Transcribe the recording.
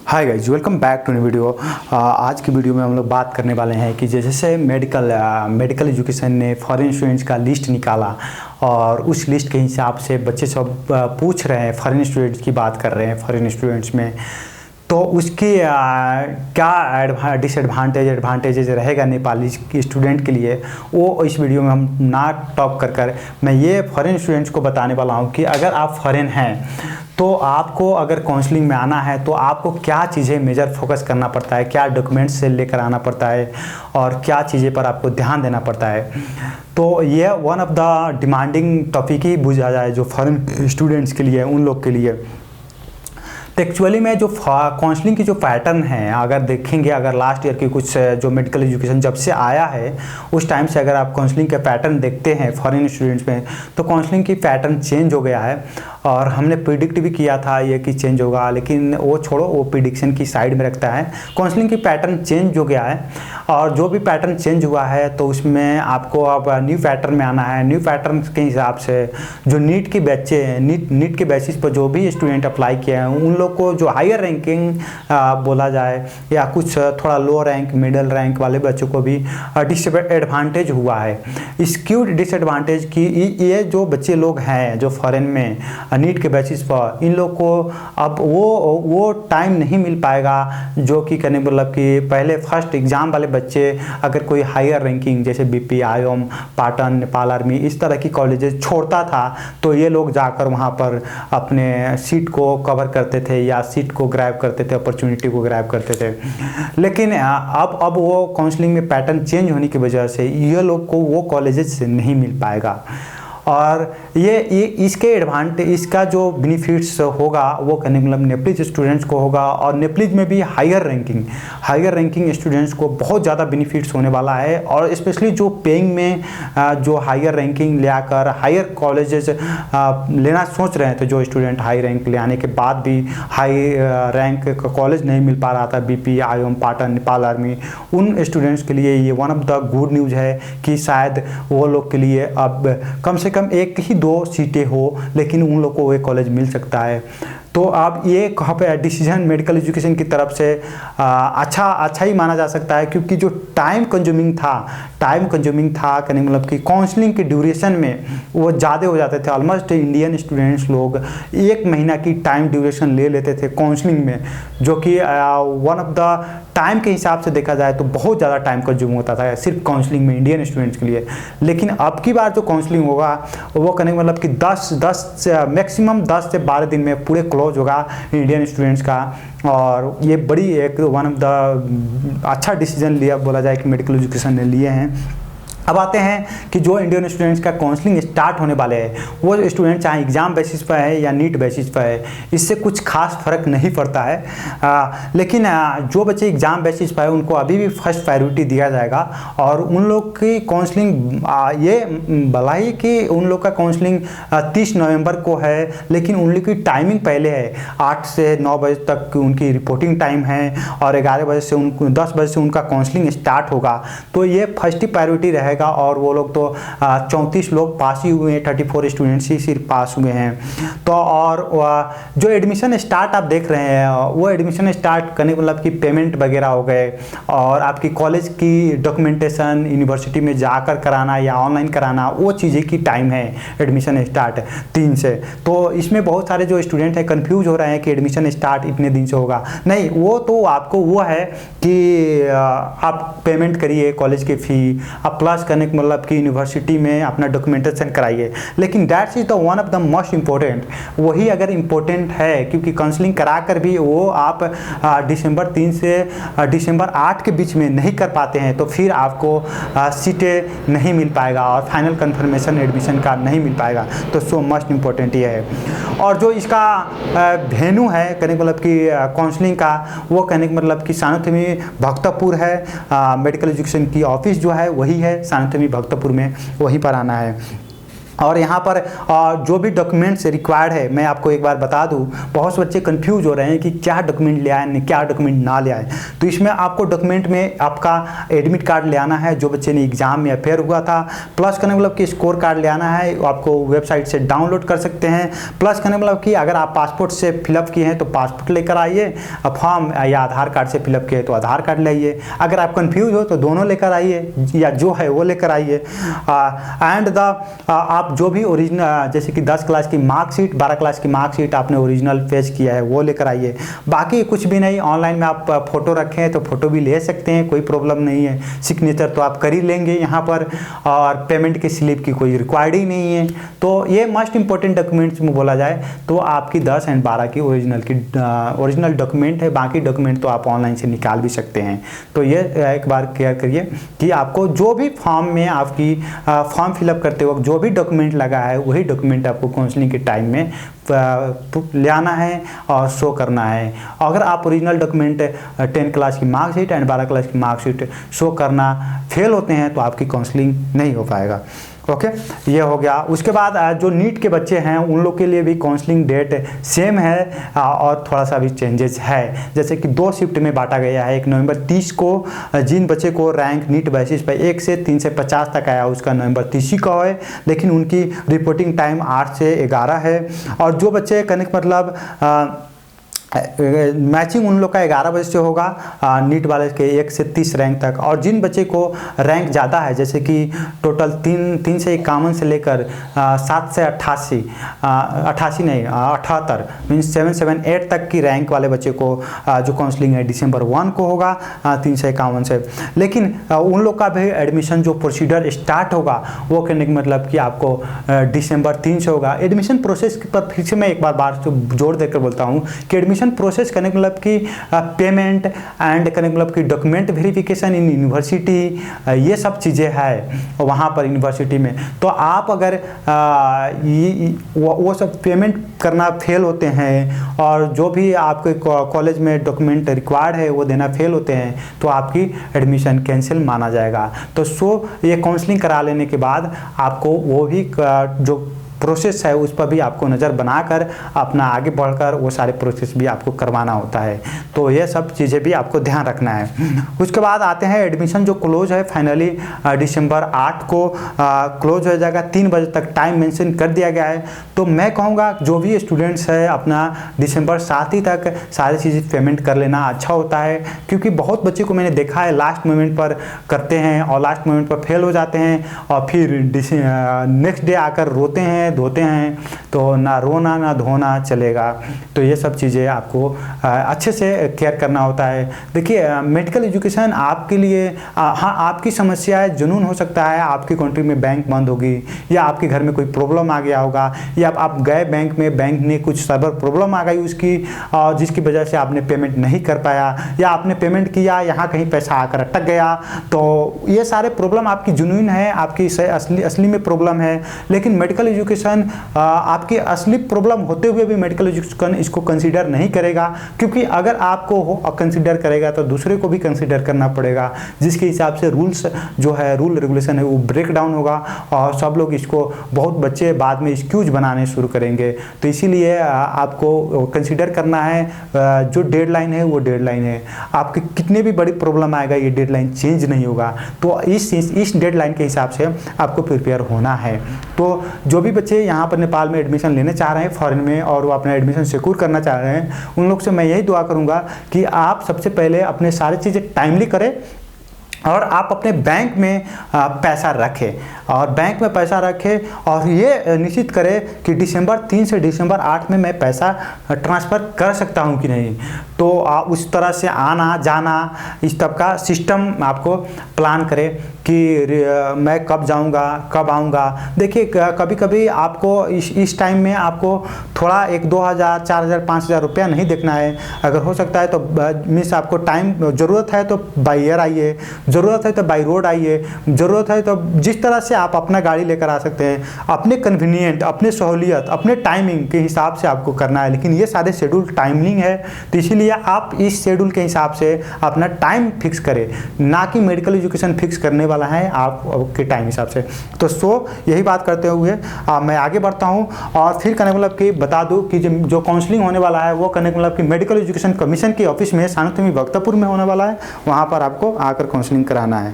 Hi guys, welcome back to new video. आज की video में हम लोग बात करने वाले हैं कि जैसे मेडिकल एजुकेशन ने फॉरेन स्टूडेंट्स का लिस्ट निकाला और उस लिस्ट के हिसाब से बच्चे सब पूछ रहे हैं, फॉरेन स्टूडेंट्स की बात कर रहे हैं। फॉरेन स्टूडेंट्स में तो उसकी क्या डिसएडवांटेज एडवांटेजेस रहेगा नेपाली स्टूडेंट के लिए, वो इस वीडियो में हम ना टॉप कर मैं ये फॉरेन स्टूडेंट्स को बताने वाला हूँ कि अगर आप फॉरेन हैं तो आपको अगर काउंसलिंग में आना है तो आपको क्या चीज़ें मेजर फोकस करना पड़ता है, क्या डॉक्यूमेंट्स से लेकर आना पड़ता है और क्या चीज़ें पर आपको ध्यान देना पड़ता है। तो ये one of the demanding topic ही बुझा जाए जो फॉरेन स्टूडेंट्स के लिए, उन लोग के लिए। तो एक्चुअली में जो काउंसलिंग की जो पैटर्न है, अगर देखेंगे, अगर लास्ट ईयर की कुछ जो मेडिकल एजुकेशन जब से आया है उस टाइम से अगर आप काउंसलिंग का पैटर्न देखते हैं फॉरेन स्टूडेंट्स में, तो काउंसलिंग की पैटर्न चेंज हो गया है। और हमने प्रिडिक्ट भी किया था ये कि चेंज होगा, लेकिन वो छोड़ो, वो प्रिडिक्शन की साइड में रखता है। काउंसलिंग की पैटर्न चेंज हो गया है और जो भी पैटर्न चेंज हुआ है तो उसमें आपको अब न्यू पैटर्न में आना है। न्यू पैटर्न के हिसाब से जो नीट के बच्चे हैं, नीट के बेसिस पर जो भी स्टूडेंट अप्लाई किए हैं उन लोग को जो हायर रैंकिंग बोला जाए या कुछ थोड़ा लो रैंक, मिडिल रैंक वाले बच्चों को भी डिसएडवांटेज हुआ है। स्क्यूड डिसएडवांटेज की ये जो बच्चे लोग हैं जो फॉरेन में नीट के बेसिस पर, इन लोग को अब वो टाइम नहीं मिल पाएगा जो कि करने मतलब कि पहले फर्स्ट एग्ज़ाम वाले बच्चे अगर कोई हायर रैंकिंग जैसे बीपी, आईओम, पाटन, नेपाल आर्मी इस तरह की कॉलेजेस छोड़ता था तो ये लोग जाकर वहाँ पर अपने सीट को कवर करते थे या सीट को ग्रैब करते थे, अपॉर्चुनिटी को ग्रैब करते थे। लेकिन अब वो काउंसलिंग में पैटर्न चेंज होने की वजह से ये लोग को वो कॉलेजेस से नहीं मिल पाएगा। और ये इसके एडवांटेज, इसका जो बेनिफिट्स होगा वो करने मतलब नेप्लीज स्टूडेंट्स को होगा। और नेप्लीज में भी हायर रैंकिंग स्टूडेंट्स को बहुत ज़्यादा बेनिफिट्स होने वाला है। और स्पेशली जो पेइंग में जो हायर रैंकिंग ले आकर हायर कॉलेजेस लेना सोच रहे थे, जो स्टूडेंट हाई रैंक ले आने के बाद भी हाई रैंक का कॉलेज नहीं मिल पा रहा था, बीपी, आईओम, पाटन, नेपाल आर्मी, उन स्टूडेंट्स के लिए ये one of the good news है कि शायद वो लोग के लिए अब कम से कम एक ही दो सीटें हो, लेकिन उन लोग को वो एक कॉलेज मिल सकता है। तो अब ये कहाँ पे डिसीजन मेडिकल एजुकेशन की तरफ से अच्छा ही माना जा सकता है, क्योंकि जो टाइम कंज्यूमिंग था कहने मतलब कि काउंसलिंग के ड्यूरेशन में वो ज़्यादा हो जाते थे। ऑलमोस्ट इंडियन स्टूडेंट्स लोग 1 महीना की टाइम ड्यूरेशन ले लेते थे काउंसलिंग में, जो कि वन ऑफ द टाइम के हिसाब से देखा जाए तो बहुत ज़्यादा टाइम कंज्यूम होता था सिर्फ काउंसलिंग में इंडियन स्टूडेंट्स के लिए। लेकिन अब की बार जो काउंसलिंग होगा वो कहने मतलब कि 10 मैक्सिमम 10 से 12 दिन में पूरे क्लोज होगा इंडियन स्टूडेंट्स का। और ये बड़ी एक वन ऑफ द अच्छा डिसीजन लिया बोला जाए कि मेडिकल एजुकेशन ने लिए हैं। अब आते हैं कि जो इंडियन स्टूडेंट्स का काउंसलिंग स्टार्ट होने वाले हैं वो स्टूडेंट चाहे एग्ज़ाम बेसिस पर है या नीट बेसिस पर है, इससे कुछ खास फर्क नहीं पड़ता है। लेकिन जो बच्चे एग्ज़ाम बेसिस पर है उनको अभी भी फर्स्ट प्रायोरिटी दिया जाएगा। और उन लोग की काउंसलिंग ये भला ही कि उन लोग का काउंसलिंग 30 नवंबर को है, लेकिन उन लोग की टाइमिंग पहले है। 8 से 9 बजे तक उनकी रिपोर्टिंग टाइम है और 11 बजे से 10 बजे से उनका काउंसलिंग स्टार्ट होगा। तो ये फर्स्ट ही प्रायोरिटी रहेगा। और वो लोग तो 34 लोग पास ही हुए हैं, 34 स्टूडेंट्स ही सिर्फ पास हुए हैं। तो और जो एडमिशन स्टार्ट आप देख रहे हैं वो एडमिशन स्टार्ट करने के मतलब कि पेमेंट वगैरह हो गए और आपकी कॉलेज की डॉक्यूमेंटेशन यूनिवर्सिटी में जाकर कराना या ऑनलाइन कराना, वो चीज़ें की टाइम है एडमिशन स्टार्ट 3 से। तो इसमें बहुत सारे जो स्टूडेंट हैं कन्फ्यूज हो रहे हैं कि एडमिशन स्टार्ट इतने दिन से होगा। नहीं, वो तो आपको वो है कि आप पेमेंट करिए कॉलेज की फ़ी, आप प्लस करने के मतलब कि यूनिवर्सिटी में अपना डॉक्यूमेंटेशन कराइए। लेकिन that's is the one of the most important, वही अगर इम्पोर्टेंट है, क्योंकि काउंसलिंग करा कर भी वो आप दिसंबर 3 से दिसंबर 8 के बीच में नहीं कर पाते हैं तो फिर आपको सीटें नहीं मिल पाएगा और फाइनल कंफर्मेशन एडमिशन का नहीं मिल पाएगा। तो सो मोस्ट इम्पोर्टेंट ये है। और जो इसका वेन्यू है कहने मतलब कि काउंसलिंग का, वो कहने का मतलब कि सानोथमी भक्तपुर है। मेडिकल एजुकेशन की ऑफिस जो है वही है सानोथमी भक्तपुर में, वहीं पर आना है। और यहाँ पर जो भी डॉक्यूमेंट्स रिक्वायर्ड है मैं आपको एक बार बता दूँ। बहुत से बच्चे कंफ्यूज हो रहे हैं कि क्या डॉक्यूमेंट ले आए क्या डॉक्यूमेंट ना ले आए। तो इसमें आपको डॉक्यूमेंट में आपका एडमिट कार्ड ले आना है जो बच्चे ने एग्जाम में अपेयर हुआ था, प्लस करने मतलब कि स्कोर कार्ड ले आना है, आपको वेबसाइट से डाउनलोड कर सकते हैं। प्लस करने मतलब कि अगर आप पासपोर्ट से फिलअप किए हैं तो पासपोर्ट लेकर आइए, फॉर्म या आधार कार्ड से फिलअप किए तो आधार कार्ड लाइए। अगर आप कन्फ्यूज हो तो दोनों लेकर आइए या जो है वो लेकर आइए। एंड आप जो भी ओरिजिनल जैसे कि 10 क्लास की मार्कशीट 12 क्लास की मार्कशीट आपने ओरिजिनल फेच किया है वो लेकर आइए। बाकी कुछ भी नहीं, ऑनलाइन में आप फ़ोटो रखें हैं तो फ़ोटो भी ले सकते हैं, कोई प्रॉब्लम नहीं है। सिग्नेचर तो आप कर ही लेंगे यहाँ पर, और पेमेंट की स्लिप की कोई रिक्वायर्ड ही नहीं है। तो ये मोस्ट इंपॉर्टेंट डॉक्यूमेंट्स में बोला जाए तो आपकी 10 एंड 12 की ओरिजिनल डॉक्यूमेंट है। बाकी डॉक्यूमेंट तो आप ऑनलाइन से निकाल भी सकते हैं। तो ये एक बार क्लियर करिए कि आपको जो भी फॉर्म में आपकी फॉर्म फिलअप करते वक्त जो भी डॉक्यूमेंट लगा है वही डॉक्यूमेंट आपको काउंसलिंग के टाइम में ले आना है और शो करना है। अगर आप ओरिजिनल डॉक्यूमेंट 10 क्लास की मार्कशीट एंड 12 क्लास की मार्कशीट शो करना फेल होते हैं तो आपकी काउंसलिंग नहीं हो पाएगा। ओके, ये हो गया। उसके बाद जो नीट के बच्चे हैं उन लोग के लिए भी काउंसलिंग डेट सेम है और थोड़ा सा भी चेंजेस है। जैसे कि 2 शिफ्ट में बांटा गया है। 1 नवंबर 30 को जिन बच्चे को रैंक नीट बेसिस पर 1 से 3 से 50 तक आया उसका नवंबर 30 का है, लेकिन उनकी रिपोर्टिंग टाइम 8 से 11 है। और जो बच्चे कनेक्ट मतलब मैचिंग उन लोग का 11 बजे से होगा नीट वाले के 1 से 30 रैंक तक। और जिन बच्चे को रैंक ज़्यादा है जैसे कि टोटल 3 से 51 से लेकर 7 से 88 नहीं 78 मीन्स 778 तक की रैंक वाले बच्चे को जो काउंसलिंग है दिसंबर 1 को होगा 3 से 51 से। लेकिन उन लोग का भी एडमिशन जो प्रोसीजर स्टार्ट होगा वो कहने का मतलब कि आपको दिसंबर 3 से होगा। एडमिशन प्रोसेस पर फिर से मैं एक बार जोर देकर बोलता हूँ कि एडमिशन प्रोसेस करने का मतलब कि पेमेंट एंड करने का मतलब कि डॉक्यूमेंट वेरिफिकेशन इन यूनिवर्सिटी, ये सब चीज़ें हैं वहाँ पर यूनिवर्सिटी में। तो आप अगर वो सब पेमेंट करना फेल होते हैं और जो भी आपके कॉलेज में डॉक्यूमेंट रिक्वायर्ड है वो देना फेल होते हैं तो आपकी एडमिशन कैंसिल माना जाएगा। तो ये काउंसलिंग करा लेने के बाद आपको वो भी जो प्रोसेस है उस पर भी आपको नज़र बनाकर अपना आगे बढ़कर वो सारे प्रोसेस भी आपको करवाना होता है। तो ये सब चीज़ें भी आपको ध्यान रखना है। उसके बाद आते हैं एडमिशन जो क्लोज है फाइनली दिसंबर 8 को क्लोज हो जाएगा। 3 बजे तक टाइम मेंशन कर दिया गया है। तो मैं कहूँगा जो भी स्टूडेंट्स है अपना दिसंबर 7 ही तक सारी चीज़ें पेमेंट कर लेना अच्छा होता है, क्योंकि बहुत बच्चे को मैंने देखा है लास्ट मोमेंट पर करते हैं और लास्ट मोमेंट पर फेल हो जाते हैं और फिर नेक्स्ट डे आकर रोते हैं धोते हैं। तो ना रोना ना धोना चलेगा। तो ये सब चीज़ें आपको अच्छे से केयर करना होता है। देखिए मेडिकल एजुकेशन आपके लिए हाँ आपकी समस्या है, जुनून हो सकता है आपकी कंट्री में बैंक बंद होगी या आपके घर में कोई प्रॉब्लम आ गया होगा या आप गए बैंक में, बैंक ने कुछ सर्वर प्रॉब्लम आ गई उसकी जिसकी वजह से आपने पेमेंट नहीं कर पाया या आपने पेमेंट किया यहाँ कहीं पैसा आकर अटक गया। तो ये सारे प्रॉब्लम आपकी जुनून है, आपकी असली में प्रॉब्लम है। लेकिन मेडिकल एजुकेशन आपकी असली प्रॉब्लम होते हुए भी मेडिकल एजुकेशन इसको कंसीडर नहीं करेगा, क्योंकि अगर आपको कंसीडर करेगा तो दूसरे को भी कंसीडर करना पड़ेगा, जिसके हिसाब से रूल्स जो है रूल रेगुलेशन है वो ब्रेक डाउन होगा और सब लोग इसको बहुत बच्चे बाद में एक्सक्यूज बनाने शुरू करेंगे। तो इसीलिए आपको कंसीडर करना है जो डेडलाइन है वो डेडलाइन है। आपके कितने भी बड़ी प्रॉब्लम आएगा ये डेडलाइन चेंज नहीं होगा। तो इस डेडलाइन के हिसाब से आपको प्रिपेयर होना है। तो जो भी बच्चे यहाँ पर नेपाल में एडमिशन लेने चाह रहे हैं फॉरेन में और वो अपना एडमिशन सिक्योर करना चाह रहे हैं उन लोग से मैं यही दुआ करूँगा कि आप सबसे पहले अपने सारी चीज़ें टाइमली करें और आप अपने बैंक में पैसा रखें और बैंक में पैसा रखें और ये निश्चित करें कि दिसंबर 3 से दिसंबर 8 में मैं पैसा ट्रांसफ़र कर सकता हूँ कि नहीं। तो उस तरह से आना जाना इस तब का सिस्टम आपको प्लान करें कि मैं कब जाऊंगा कब आऊंगा। देखिए कभी कभी आपको इस टाइम में आपको थोड़ा 1-2 हज़ार 4 हज़ार 5 हज़ार रुपया नहीं देखना है। अगर हो सकता है तो मीन्स आपको टाइम ज़रूरत है तो बाई एयर आइए, ज़रूरत है तो बाई रोड आइए, ज़रूरत है तो जिस तरह से आप अपना गाड़ी लेकर आ सकते हैं अपने कन्वीनियंट अपने सहूलियत अपने टाइमिंग के हिसाब से आपको करना है। लेकिन ये सारे शेड्यूल टाइमिंग है तो इसीलिए आप इस शेड्यूल के हिसाब से अपना टाइम फिक्स करें, ना कि मेडिकल एजुकेशन फिक्स करने वाला है आपके टाइम हिसाब से। तो यही बात करते हुए मैं आगे बढ़ता हूँ और फिर कहने का मतलब कि बता दूँ कि जो काउंसलिंग होने वाला है वो करने का मतलब कि मेडिकल एजुकेशन कमीशन के ऑफिस में सानुतमी भक्तपुर में होने वाला है, वहाँ पर आपको आकर काउंसलिंग कराना है।